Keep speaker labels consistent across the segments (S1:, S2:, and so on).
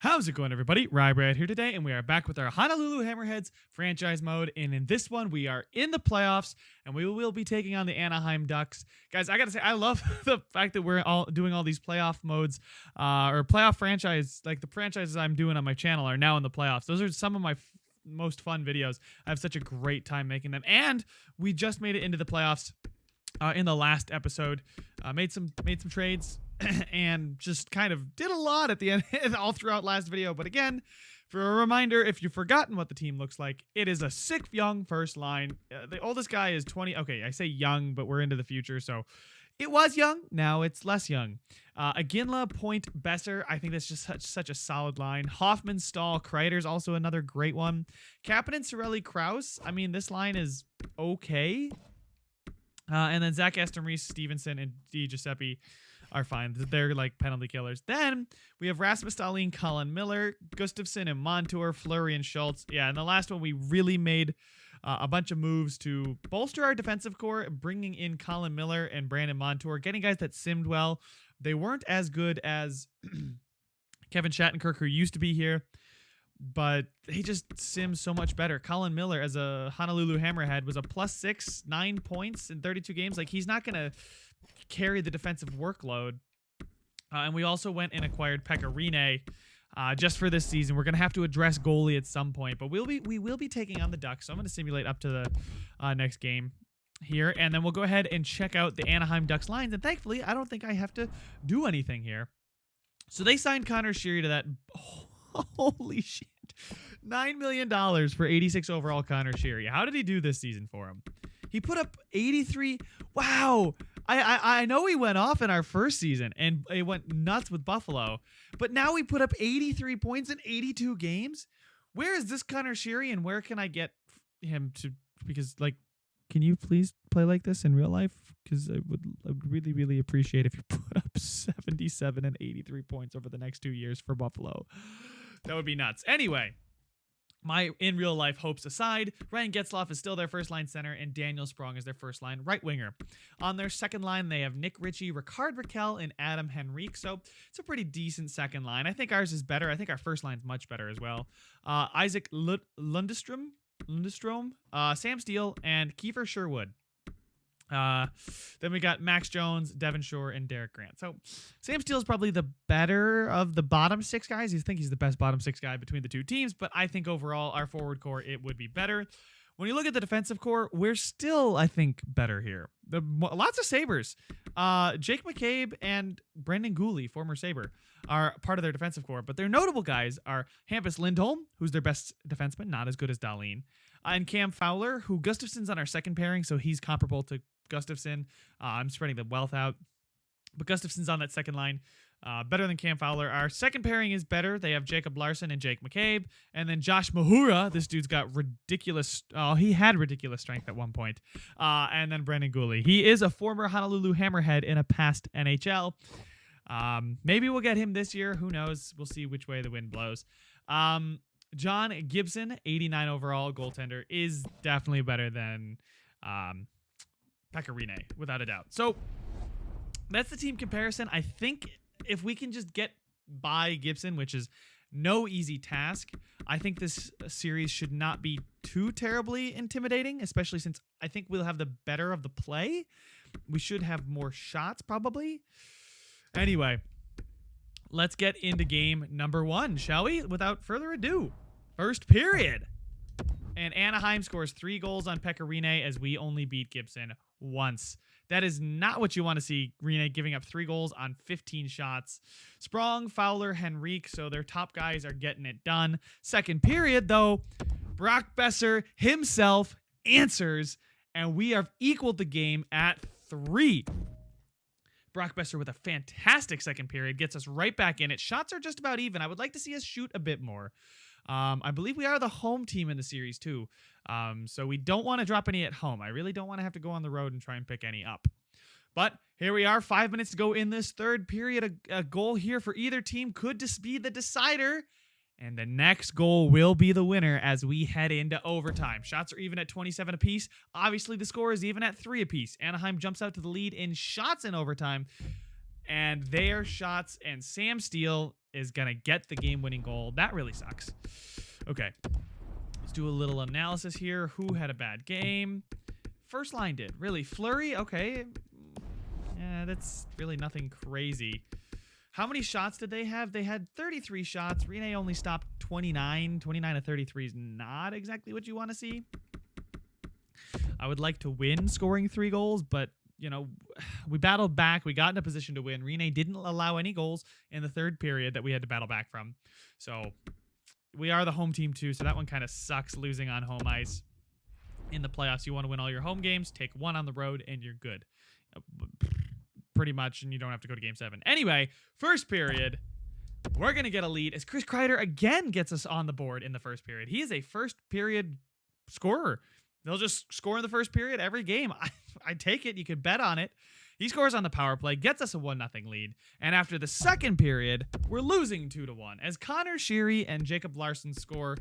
S1: How's it going, everybody? Rybrad here today, and we are back with our Honolulu Hammerheads franchise mode. And in this one, we are in the playoffs, and we will be taking on the Anaheim Ducks. Guys, I gotta say, I love the fact that we're all doing all these playoff modes, or playoff franchise, like the franchises I'm doing on my channel are now in the playoffs. Those are some of my most fun videos. I have such a great time making them, and we just made it into the playoffs in the last episode. Made some trades. And just kind of did a lot at the end all throughout last video. But again, for a reminder, if you've forgotten what the team looks like, it is a sick young first line. The oldest guy is 20. Okay, I say young, but we're into the future, so it was young. Now it's less young. Aginla, Point, Besser. I think that's just such a solid line. Hoffman, Stahl, Kreider's also another great one. Kapanen, Cirelli, Krause. I mean, this line is okay. And then Zach Aston, Reese, Stevenson, and Di Giuseppe are fine. They're like penalty killers. Then we have Rasmus Dahlin, Colin Miller, Gustafsson, and Montour, Fleury, and Schultz. Yeah, and the last one we really made a bunch of moves to bolster our defensive core, bringing in Colin Miller and Brandon Montour, getting guys that simmed well. They weren't as good as Kevin Shattenkirk, who used to be here, but he just sims so much better. Colin Miller, as a Honolulu Hammerhead, was a +6, 9 points in 32 games. Like, he's not going to carry the defensive workload. And we also went and acquired Pekka Rinne just for this season. We're going to have to address goalie at some point, but we will be taking on the Ducks. So I'm going to simulate up to the next game here, and then we'll go ahead and check out the Anaheim Ducks lines. And thankfully, I don't think I have to do anything here. So they signed Connor Sheary to that. Holy shit. $9 million for 86 overall Connor Sheary. How did he do this season for him? He put up 83. Wow. I know he went off in our first season and it went nuts with Buffalo, but now he put up 83 points in 82 games. Where is this Connor Sheary, and where can I get him to? Because, like, can you please play like this in real life? Because I would really, really appreciate if you put up 77 and 83 points over the next 2 years for Buffalo. That would be nuts. Anyway, my in real life hopes aside, Ryan Getzlaf is still their first line center, and Daniel Sprong is their first line right winger. On their second line, they have Nick Ritchie, Ricard Raquel, and Adam Henrique. So it's a pretty decent second line. I think ours is better. I think our first line's much better as well. Isaac Lundestrom, Sam Steele, and Kiefer Sherwood. Then we got Max Jones, Devin Shore, and Derek Grant. So Sam Steele is probably the better of the bottom six guys. You think he's the best bottom six guy between the two teams, but I think overall our forward core, it would be better. When you look at the defensive core, we're still, I think, better here. Lots of Sabres. Jake McCabe and Brendan Gooley, former Sabre, are part of their defensive core, but their notable guys are Hampus Lindholm, who's their best defenseman, not as good as Dahlin, and Cam Fowler, who Gustafsson's on our second pairing, so he's comparable to Gustafsson. I'm spreading the wealth out, but Gustafsson's on that second line, better than Cam Fowler. Our second pairing is better. They have Jacob Larson and Jake McCabe, and then Josh Mahura. This dude's got ridiculous. He had ridiculous strength at one point. And then Brendan Gooley. He is a former Honolulu Hammerhead in a past NHL. Maybe we'll get him this year. Who knows? We'll see which way the wind blows. John Gibson, 89 overall goaltender, is definitely better than Pekka Rinne, without a doubt. So that's the team comparison. I think if we can just get by Gibson, which is no easy task, I think this series should not be too terribly intimidating, especially since I think we'll have the better of the play. We should have more shots, probably. Anyway, let's get into game number 1, shall we? Without further ado, first period. And Anaheim scores 3 goals on Pekka Rinne as we only beat Gibson once. That is not what you want to see. Rinne giving up 3 goals on 15 shots. Sprong, Fowler, Henrique, so their top guys are getting it done. Second period, though, Brock Besser himself answers, and we have equaled the game at 3. Brock Besser with a fantastic second period gets us right back in it. Shots are just about even. I would like to see us shoot a bit more. I believe we are the home team in the series too. So we don't want to drop any at home. I really don't want to have to go on the road and try and pick any up. But here we are, 5 minutes to go in this third period. A goal here for either team could just be the decider. And the next goal will be the winner as we head into overtime. Shots are even at 27 apiece. Obviously, the score is even at 3 apiece. Anaheim jumps out to the lead in shots in overtime. and their shots, and Sam Steele is going to get the game-winning goal. That really sucks. Okay. Let's do a little analysis here. Who had a bad game? First line did. Really? Fleury? Okay. Yeah, that's really nothing crazy. How many shots did they have? They had 33 shots. Rene only stopped 29. 29 to 33 is not exactly what you want to see. I would like to win scoring 3 goals, but, you know, we battled back. We got in a position to win. Rene didn't allow any goals in the third period that we had to battle back from. So we are the home team too, so that one kind of sucks, losing on home ice. In the playoffs, you want to win all your home games, take 1 on the road, and you're good. Pretty much, and you don't have to go to Game 7. Anyway, first period, we're going to get a lead as Chris Kreider again gets us on the board in the first period. He is a first period scorer. They'll just score in the first period every game. I take it. You could bet on it. He scores on the power play, gets us a 1-0 lead. And after the second period, we're losing 2-1 as Connor Sheary and Jacob Larson score.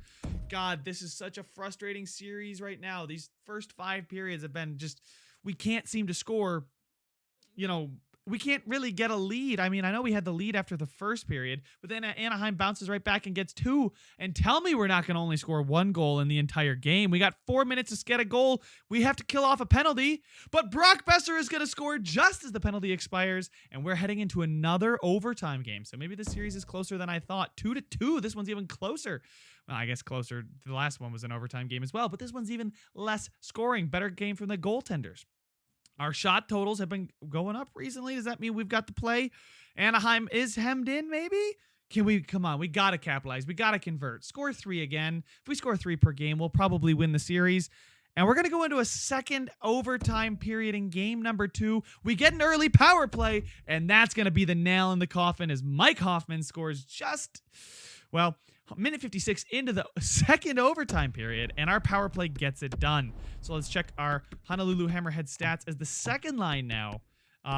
S1: God, this is such a frustrating series right now. These first 5 periods have been just, we can't seem to score. You know, we can't really get a lead. I mean, I know we had the lead after the first period, but then Anaheim bounces right back and gets 2. And tell me we're not going to only score 1 goal in the entire game. We got 4 minutes to get a goal. We have to kill off a penalty, but Brock Besser is going to score just as the penalty expires, and we're heading into another overtime game. So maybe this series is closer than I thought. 2-2. This one's even closer. Well, I guess closer. The last one was an overtime game as well, but this one's even less scoring. Better game from the goaltenders. Our shot totals have been going up recently. Does that mean we've got to play? Anaheim is hemmed in, maybe? Come on, we got to capitalize. We got to convert. Score 3 again. If we score 3 per game, we'll probably win the series. And we're going to go into a second overtime period in game number 2. We get an early power play, and that's going to be the nail in the coffin as Mike Hoffman scores just, well, minute 56 into the second overtime period, and our power play gets it done. So let's check our Honolulu Hammerhead stats, as the second line now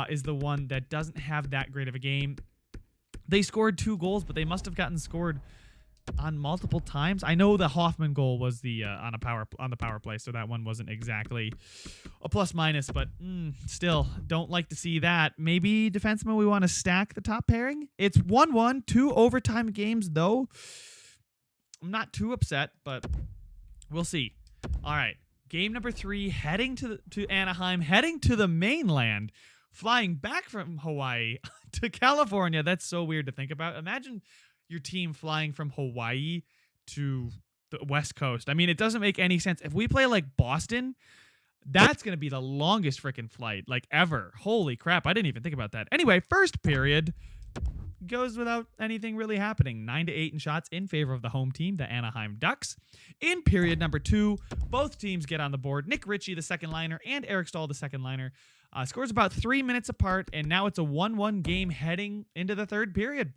S1: is the one that doesn't have that great of a game. They scored 2 goals, but they must have gotten scored on multiple times. I know the Hoffman goal was the on the power play, so that one wasn't exactly a plus minus, but still don't like to see that. Maybe defenseman, we want to stack the top pairing. It's 1-1, 2 overtime games though. I'm not too upset, but we'll see. All right, game number 3, heading to Anaheim, heading to the mainland, flying back from Hawaii to California. That's so weird to think about. Imagine your team flying from Hawaii to the West Coast. I mean, it doesn't make any sense. If we play like Boston, that's going to be the longest freaking flight like ever. Holy crap, I didn't even think about that. Anyway, first period goes without anything really happening. 9-8 in shots in favor of the home team, the Anaheim Ducks. In period number 2, both teams get on the board. Nick Ritchie, the second liner, and Eric Stahl, the second liner, scores about 3 minutes apart, and now it's a 1-1 game heading into the third period.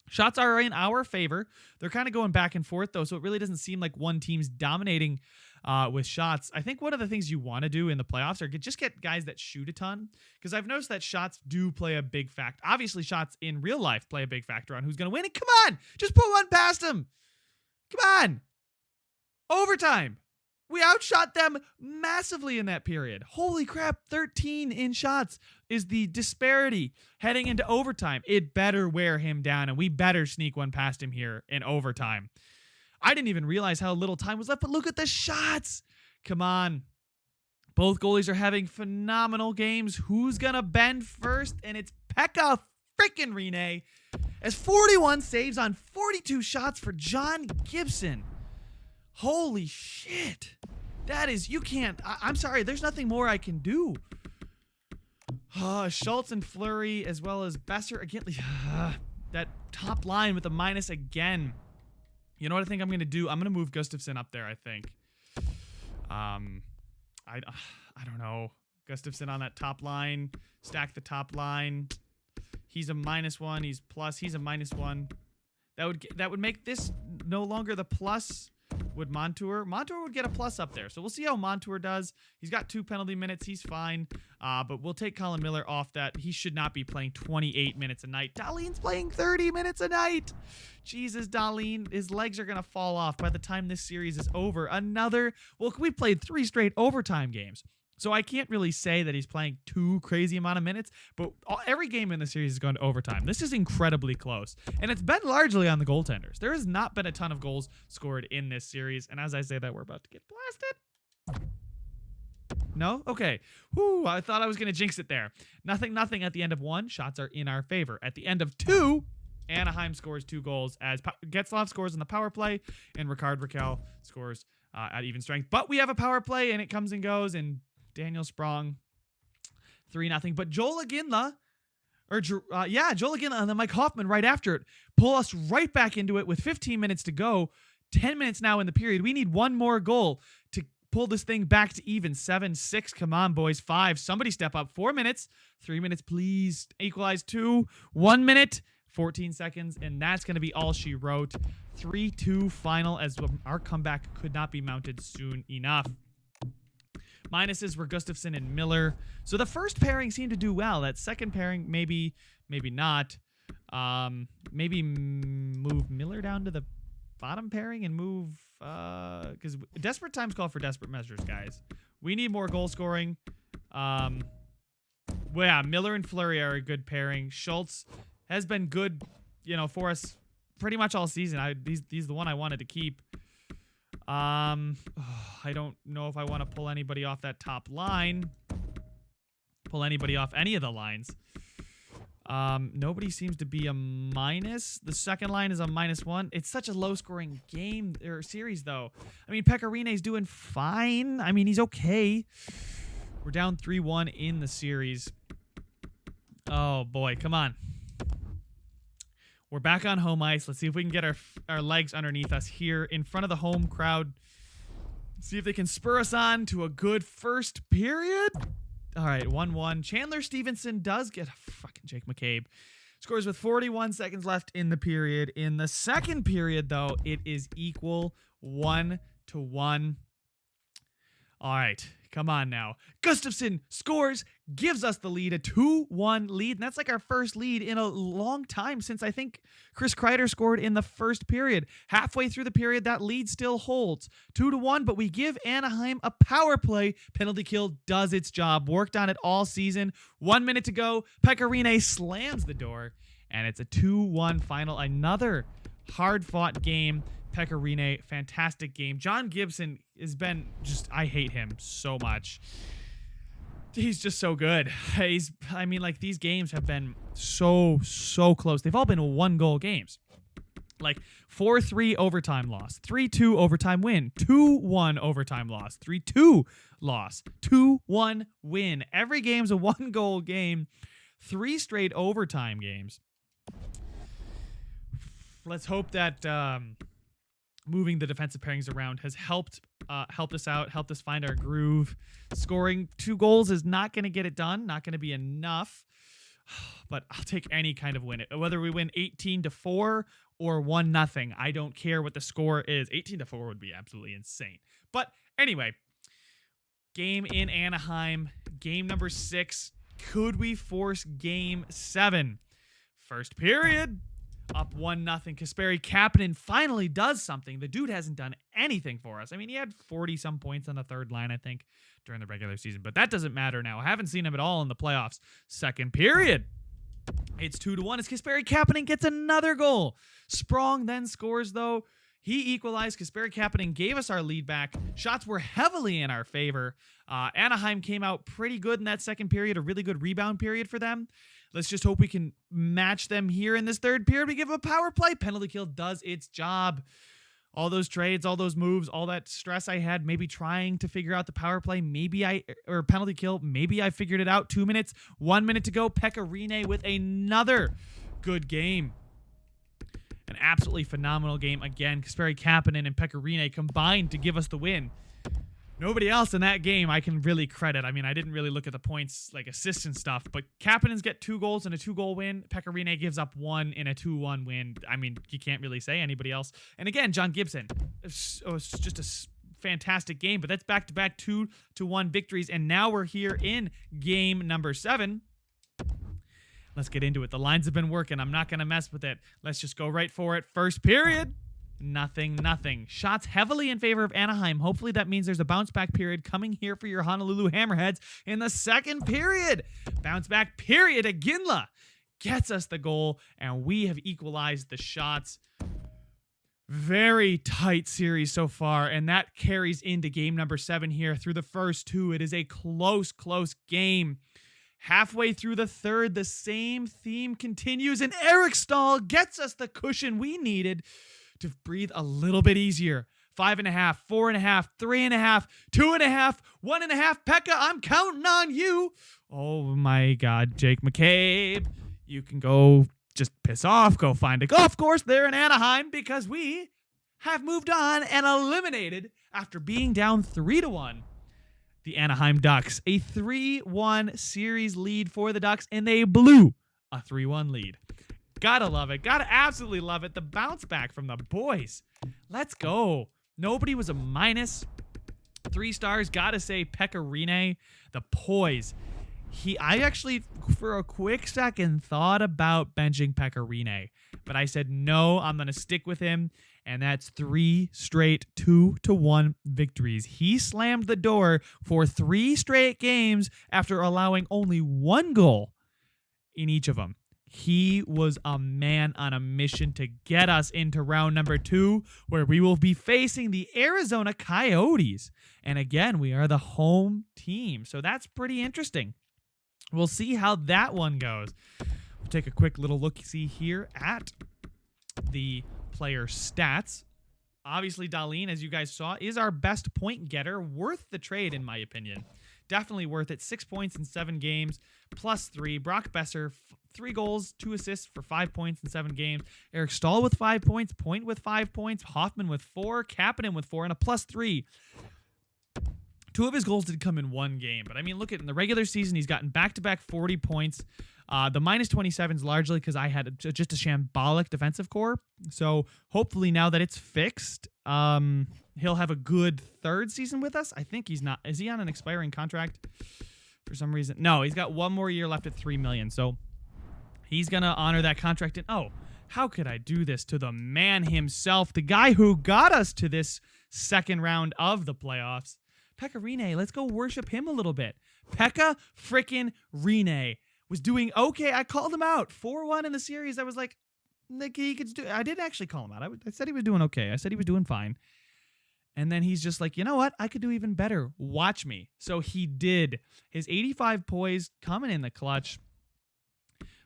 S1: Shots are in our favor. They're kind of going back and forth, though, so it really doesn't seem like one team's dominating with shots. I think one of the things you want to do in the playoffs are just get guys that shoot a ton, because I've noticed that shots do play a big factor. Obviously, shots in real life play a big factor on who's going to win. And come on, just put one past them. Come on. Overtime. We outshot them massively in that period. Holy crap, 13 in shots is the disparity heading into overtime. It better wear him down, and we better sneak one past him here in overtime. I didn't even realize how little time was left, but look at the shots. Come on. Both goalies are having phenomenal games. Who's going to bend first? And it's Pekka freaking Rene as 41 saves on 42 shots for John Gibson. Holy shit. That is, you can't, I'm sorry, there's nothing more I can do. Schultz and Fleury, as well as Besser again. That top line with a minus again. You know what I think I'm going to do? I'm going to move Gustafsson up there, I think. I don't know. Gustafsson on that top line. Stack the top line. He's a -1. He's plus. He's a -1. That would make this no longer the plus. Would Montour would get a plus up there. So we'll see how Montour does. He's got 2 penalty minutes. He's fine. But we'll take Colin Miller off that. He should not be playing 28 minutes a night. Dahlin's playing 30 minutes a night. Jesus, Dahlin, his legs are going to fall off by the time this series is over. We played 3 straight overtime games. So I can't really say that he's playing too crazy amount of minutes, but every game in the series has gone to overtime. This is incredibly close, and it's been largely on the goaltenders. There has not been a ton of goals scored in this series, and as I say that, we're about to get blasted. No? Okay. Whew, I thought I was going to jinx it there. Nothing at the end of 1. Shots are in our favor. At the end of 2, Anaheim scores 2 goals as Getzlaf scores in the power play, and Ricard Raquel scores at even strength. But we have a power play, and it comes and goes, and Daniel Sprong, 3-0. But Joel Iginla, Joel Iginla and then Mike Hoffman right after it pull us right back into it with 15 minutes to go. 10 minutes now in the period. We need one more goal to pull this thing back to even. 7-6. Come on, boys. 5. Somebody step up. 4 minutes. 3 minutes, please. Equalize 2. 1 minute. 14 seconds. And that's going to be all she wrote. 3-2 final as our comeback could not be mounted soon enough. Minuses were Gustafsson and Miller. So the first pairing seemed to do well. That second pairing, maybe not. Maybe move Miller down to the bottom pairing and move... because desperate times call for desperate measures, guys. We need more goal scoring. Well, yeah, Miller and Fleury are a good pairing. Schultz has been good, for us pretty much all season. He's the one I wanted to keep. I don't know if I want to pull anybody off that top line. Pull anybody off any of the lines. Nobody seems to be a minus. The second line is a -1. It's such a low-scoring game or series, though. I mean, Pekarine's doing fine. I mean, he's okay. We're down 3-1 in the series. Oh, boy. Come on. We're back on home ice. Let's see if we can get our legs underneath us here in front of the home crowd. See if they can spur us on to a good first period. All right, 1-1. Chandler Stevenson does get fucking Jake McCabe. Scores with 41 seconds left in the period. In the second period, though, it is equal 1-1. All right, come on now. Gustafsson scores, gives us the lead, a 2-1 lead. And that's like our first lead in a long time since I think Chris Kreider scored in the first period. Halfway through the period, that lead still holds. 2-1, but we give Anaheim a power play. Penalty kill does its job. Worked on it all season. 1 minute to go. Pecorine slams the door, and it's a 2-1 final. Another hard-fought game. Pecorine, fantastic game. John Gibson has been just, I hate him so much. He's just so good. These games have been so close. They've all been 1-goal games. Like 4-3 overtime loss, 3-2 overtime win, 2-1 overtime loss, 3-2 loss, 2-1 win. Every game's a 1-goal game. 3 straight overtime games. Let's hope that moving the defensive pairings around has helped us out, helped us find our groove. Scoring 2 goals is not going to get it done, not going to be enough, but I'll take any kind of win. Whether we win 18-4 or 1-0, I don't care what the score is. 18-4 would be absolutely insane. But anyway, game in Anaheim, game number 6. Could we force game 7? First period. Up 1-0. Kasperi Kapanen finally does something. The dude hasn't done anything for us. I mean, he had 40-some points on the third line, I think, during the regular season. But that doesn't matter now. I haven't seen him at all in the playoffs. Second period. It's 2-1 as Kasperi Kapanen gets another goal. Sprong then scores, though. He equalized. Kasperi Kapanen gave us our lead back. Shots were heavily in our favor. Anaheim came out pretty good in that second period. A really good rebound period for them. Let's just hope we can match them here in this third period. We give them a power play. Penalty kill does its job. All those trades, all those moves, all that stress I had, maybe trying to figure out the power play, or penalty kill, maybe I figured it out. 2 minutes, 1 minute to go. Pecorine with another good game. An absolutely phenomenal game. Again, Kasperi Kapanen and Pecorine combined to give us the win. Nobody else in that game I can really credit. I mean, I didn't really look at the points, like assists and stuff, but Kapanen's get 2 goals in a 2-goal win. Pecorine gives up 1 in a 2-1 win. I mean, you can't really say anybody else. And again, John Gibson. It's just a fantastic game, but that's back-to-back 2-1 victories, and now we're here in game number 7. Let's get into it. The lines have been working. I'm not going to mess with it. Let's just go right for it. First period. Nothing. Shots heavily in favor of Anaheim. Hopefully that means there's a bounce back period coming here for your Honolulu Hammerheads in the second period. Bounce back period. Iginla gets us the goal, and we have equalized the shots. Very tight series so far, and that carries into game number 7 here. Through the first 2, it is a close game. Halfway through the third, the same theme continues, and Eric Stahl gets us the cushion we needed to breathe a little bit easier. 5.5, 4.5, 3.5, 2.5, 1.5. Pekka, I'm counting on you. Oh my God, Jake McCabe. You can go just piss off, go find a golf course there in Anaheim, because we have moved on and eliminated, after being down 3-1, the Anaheim Ducks. A 3-1 series lead for the Ducks, and they blew a 3-1 lead. Gotta love it. Gotta absolutely love it. The bounce back from the boys. Let's go. Nobody was a minus. 3 stars. Gotta say, Pekka Rinne, the poise. I actually, for a quick second, thought about benching Pekka Rinne, but I said, no, I'm going to stick with him, and that's 3 straight 2-1 victories. He slammed the door for 3 straight games after allowing only 1 goal in each of them. He was a man on a mission to get us into round number 2, where we will be facing the Arizona Coyotes. And again, we are the home team, so that's pretty interesting. We'll see how that one goes. We'll take a quick little look-see here at the player stats. Obviously, Dahlin, as you guys saw, is our best point getter. Worth the trade, in my opinion. Definitely worth it. 6 points in 7 games, +3. Brock Besser, 3 goals, 2 assists for 5 points in 7 games. Eric Stahl with 5 points, Point with 5 points, Hoffman with 4, Kapanen with 4, and a +3. 2 of his goals did come in 1 game. But, I mean, look at in the regular season, he's gotten back-to-back 40 points. The -27 is largely because I had just a shambolic defensive core. So, hopefully, now that it's fixed, he'll have a good 3rd season with us. I think he's not. Is he on an expiring contract for some reason? No, he's got 1 more year left at $3 million. So, he's going to honor that contract. And, oh, how could I do this to the man himself, the guy who got us to this second round of the playoffs? Pekka Rinne, let's go worship him a little bit. Pekka frickin' Rinne was doing okay. I called him out 4-1 in the series. I was like he could do. I didn't actually call him out. I said he was doing okay. I said he was doing fine. And then he's just like, you know what? I could do even better. Watch me. So he did. His 85 poise coming in the clutch.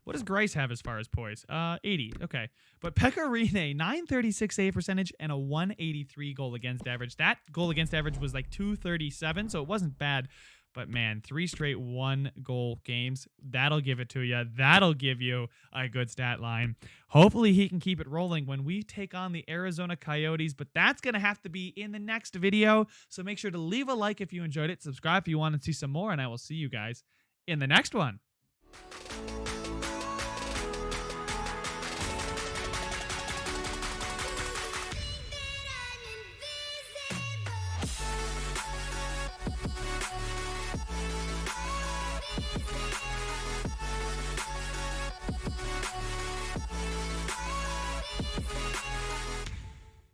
S1: What does Grice have as far as poise? 80. Okay. But Pekka Rinne, 936 save percentage and a 183 goal against average. That goal against average was like 237, so it wasn't bad. But man, 3 straight 1-goal games. That'll give it to you. That'll give you a good stat line. Hopefully he can keep it rolling when we take on the Arizona Coyotes. But that's going to have to be in the next video. So make sure to leave a like if you enjoyed it. Subscribe if you want to see some more. And I will see you guys in the next one.